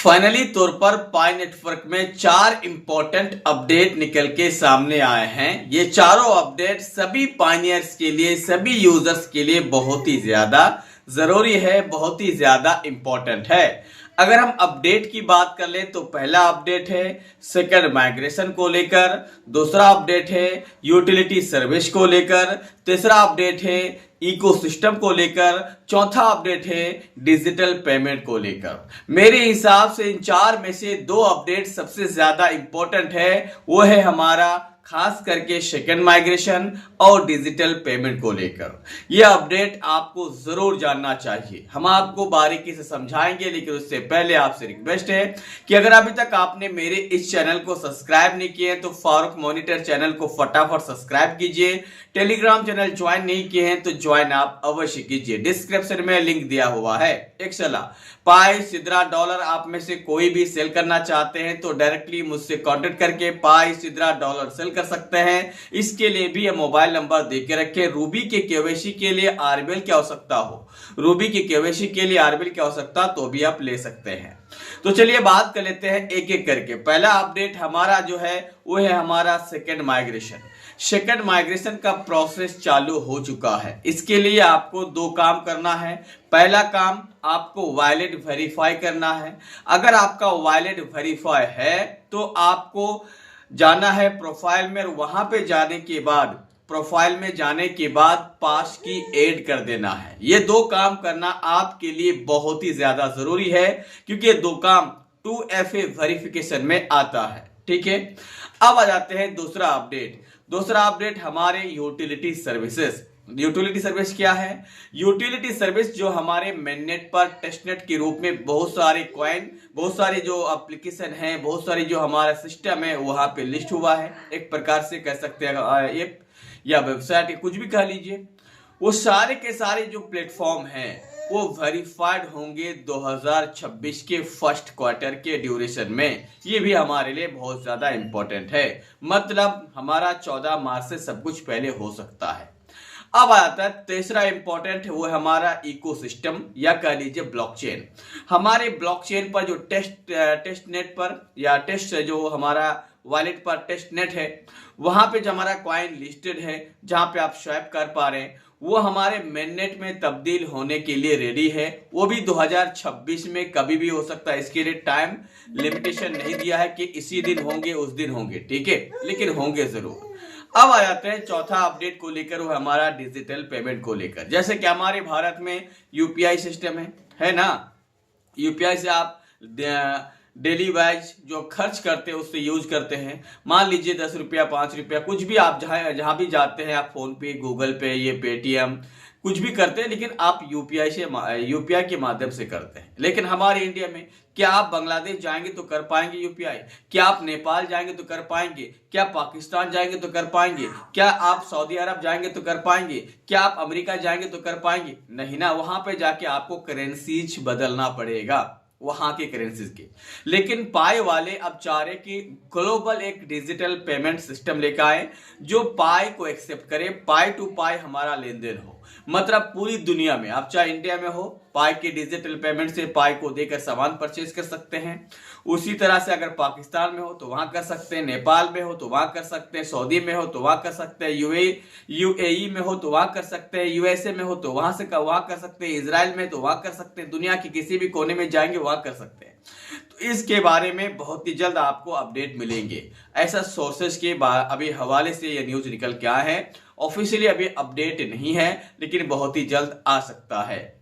Finally तौर पर पाई network में 4 इंपॉर्टेंट अपडेट निकल के सामने आए हैं। ये चारों अपडेट सभी पाइनियर्स के लिए, सभी यूजर्स के लिए बहुत ही ज्यादा जरूरी है, बहुत ही ज्यादा इंपॉर्टेंट है। अगर हम अपडेट की बात कर लें तो पहला अपडेट है सेकंड माइग्रेशन को लेकर, दूसरा अपडेट है यूटिलिटी सर्विस को लेकर, तीसरा अपडेट है इकोसिस्टम को लेकर, चौथा अपडेट है डिजिटल पेमेंट को लेकर। मेरे हिसाब से इन चार में से 2 अपडेट सबसे ज्यादा इंपॉर्टेंट है, वो है हमारा खास करके सेकंड माइग्रेशन और डिजिटल पेमेंट को लेकर। यह अपडेट आपको जरूर जानना चाहिए, हम आपको बारीकी से समझाएंगे। लेकिन उससे पहले आपसे रिक्वेस्ट है कि अगर अभी तक आपने मेरे इस चैनल को सब्सक्राइब नहीं किए तो फारूक मॉनिटर चैनल को फटाफट सब्सक्राइब कीजिए। टेलीग्राम चैनल ज्वाइन नहीं किए हैं तो ज्वाइन आप अवश्य कीजिए, डिस्क्रिप्शन में लिंक दिया हुआ है। एक सलाह, पाई, सिद्रा, डॉलर आप में से कोई भी सेल करना चाहते हैं तो डायरेक्टली मुझसे कांटेक्ट करके पाई, सिद्रा, डॉलर सेल कर सकते हैं। इसके लिए भी मोबाइल नंबर दे के रखे। रूबी के केवाईसी के लिए आरबीएल की आवश्यकता हो, रूबी के केवाईसी के लिए आरबीएल की आवश्यकता तो भी आप ले सकते हैं। तो चलिए बात कर लेते हैं एक एक करके। पहला अपडेट हमारा जो है वो है हमारा सेकंड माइग्रेशन। सेकंड माइग्रेशन का प्रोसेस चालू हो चुका है। इसके लिए आपको 2 काम करना है। पहला काम, आपको वॉलेट वेरीफाई करना है। अगर आपका वॉलेट वेरीफाई है तो आपको जाना है प्रोफाइल में, और वहां पे जाने के बाद प्रोफाइल में जाने के बाद पास की ऐड कर देना है। ये 2 काम करना आपके लिए बहुत ही ज्यादा जरूरी है, क्योंकि ये 2 काम 2FA वेरिफिकेशन में आता है। ठीक है, अब आ जाते हैं दूसरा अपडेट। दूसरा अपडेट हमारे यूटिलिटी सर्विसेज। यूटिलिटी सर्विस क्या है? यूटिलिटी सर्विस जो हमारे मेननेट पर टेस्टनेट के रूप में बहुत सारे कॉइन, बहुत सारे जो एप्लीकेशन हैं, बहुत सारी जो हमारा सिस्टम है वहां पे लिस्ट हुआ है। एक प्रकार से कह सकते हैं ऐप या वेबसाइट, कुछ भी कह लीजिए। वो सारे के सारे जो प्लेटफॉर्म हैं वो वेरीफाइड होंगे 2026 के फर्स्ट क्वार्टर के ड्यूरेशन में। ये भी हमारे लिए बहुत ज्यादा इंपॉर्टेंट है, मतलब हमारा 14 मार्च से सब कुछ पहले हो सकता है। अब आता है तीसरा इंपॉर्टेंट, वो है हमारा इकोसिस्टम या कह लीजिए ब्लॉकचेन। हमारे ब्लॉकचेन पर जो टेस्ट नेट पर या टेस्ट जो हमारा वॉलेट पर टेस्ट नेट है, वहां पे जो हमारा कॉइन लिस्टेड है, जहां पे आप स्वैप कर पा रहे हैं, वो हमारे मेननेट में तब्दील होने के लिए रेडी है। वो भी 2026 में कभी भी हो सकता है। इसके लिए टाइम लिमिटेशन नहीं दिया है कि इसी दिन होंगे उस दिन होंगे, ठीक है, लेकिन होंगे जरूर। अब आ जाते हैं चौथा अपडेट को लेकर, वो हमारा डिजिटल पेमेंट को लेकर। जैसे कि हमारे भारत में यूपीआई सिस्टम है ना। यूपीआई से आप डेली वाइज जो खर्च करते हैं उससे यूज करते हैं। मान लीजिए 10 रुपया, 5 रुपया, कुछ भी आप जहां भी जाते हैं, आप फोन पे, गूगल पे, ये पेटीएम कुछ भी करते हैं, लेकिन आप यूपीआई के माध्यम से करते हैं। लेकिन हमारे इंडिया में क्या आप बांग्लादेश जाएंगे तो कर पाएंगे यूपीआई? क्या आप नेपाल जाएंगे तो कर पाएंगे? क्या पाकिस्तान जाएंगे तो कर पाएंगे? क्या आप सऊदी अरब जाएंगे तो कर पाएंगे? क्या आप अमेरिका जाएंगे तो कर पाएंगे? नहीं ना, वहां पे जाके आपको करेंसीज बदलना पड़ेगा, वहां के करेंसीज के। लेकिन पाई वाले अब चाह रहे कि ग्लोबल एक डिजिटल पेमेंट सिस्टम लेकर आए जो पाई को एक्सेप्ट करे, पाई टू पाई हमारा लेन देन हो। मतलब पूरी दुनिया में, आप चाहे इंडिया में हो, पाई के डिजिटल पेमेंट से पाई को देकर सामान परचेज कर सकते हैं। उसी तरह से अगर पाकिस्तान में हो तो वहां कर सकते हैं, नेपाल में हो तो वहां कर सकते हैं, सऊदी में हो तो वहां कर सकते हैं, यूएई में हो तो वहां कर सकते हैं, यूएसए में हो तो वहां कर सकते हैं, इजराइल में तो वहां कर सकते हैं, दुनिया के किसी भी कोने में जाएंगे वहां कर सकते हैं। तो इसके बारे में बहुत ही जल्द आपको अपडेट मिलेंगे। ऐसा सोर्सेज के अभी हवाले से ये न्यूज निकल के आया है। ऑफिशियली अभी अपडेट नहीं है, लेकिन बहुत ही जल्द आ सकता है।